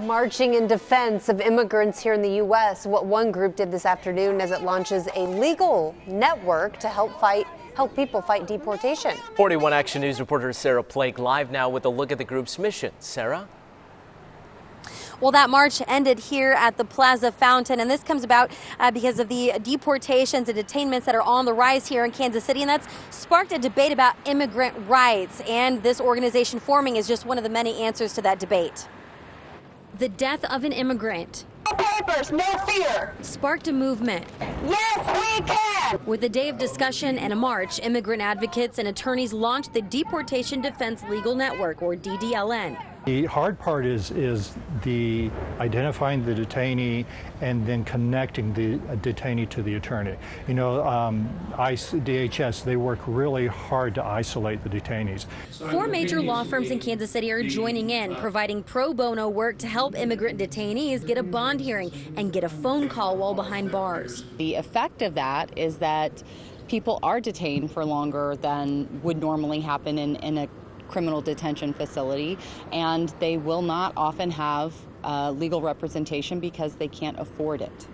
Marching in defense of immigrants here in the U.S. What one group did this afternoon as it launches a legal network to help people fight deportation. 41 Action News reporter Sarah Plake live now with a look at the group's mission. Sarah? Well, that march ended here at the Plaza Fountain, and this comes about because of the deportations and detainments that are on the rise here in Kansas City, and that's sparked a debate about immigrant rights, and this organization forming is just one of the many answers to that debate. The death of an immigrant. No papers, no fear. Sparked a movement. Yes, we can. With a day of discussion and a march, immigrant advocates and attorneys launched the Deportation Defense Legal Network, or DDLN. The hard part is the identifying the detainee and then connecting the detainee to the attorney. You know, ICE, DHS, they work really hard to isolate the detainees. 4 major law firms in Kansas City are joining in, providing pro bono work to help immigrant detainees get a bond hearing and get a phone call while behind bars. The effect of that is that people are detained for longer than would normally happen in a criminal detention facility, and they will not often have legal representation because they can't afford it.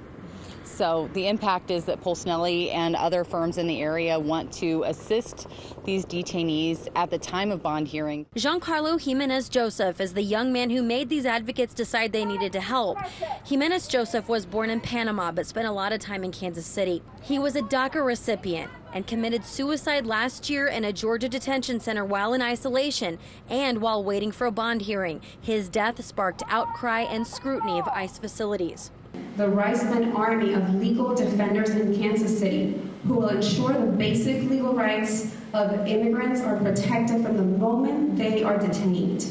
So the impact is that Polsnelli and other firms in the area want to assist these detainees at the time of bond hearing. Giancarlo Jimenez Joseph is the young man who made these advocates decide they needed to help. Jimenez Joseph was born in Panama but spent a lot of time in Kansas City. He was a DACA recipient and committed suicide last year in a Georgia detention center while in isolation and while waiting for a bond hearing. His death sparked outcry and scrutiny of ICE facilities. The rise of an army of legal defenders in Kansas City who will ensure the basic legal rights of immigrants are protected from the moment they are detained.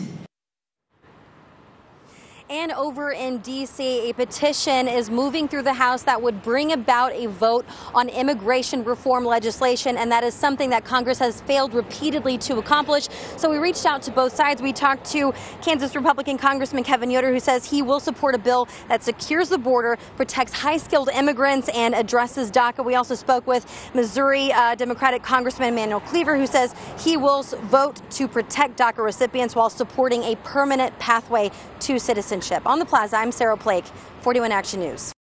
And over in D.C., a petition is moving through the House that would bring about a vote on immigration reform legislation, and that is something that Congress has failed repeatedly to accomplish. So we reached out to both sides. We talked to Kansas Republican Congressman Kevin Yoder, who says he will support a bill that secures the border, protects high-skilled immigrants, and addresses DACA. We also spoke with Missouri Democratic Congressman Emanuel Cleaver, who says he will vote to protect DACA recipients while supporting a permanent pathway to citizenship. On the Plaza, I'm Sarah Plake, 41 Action News.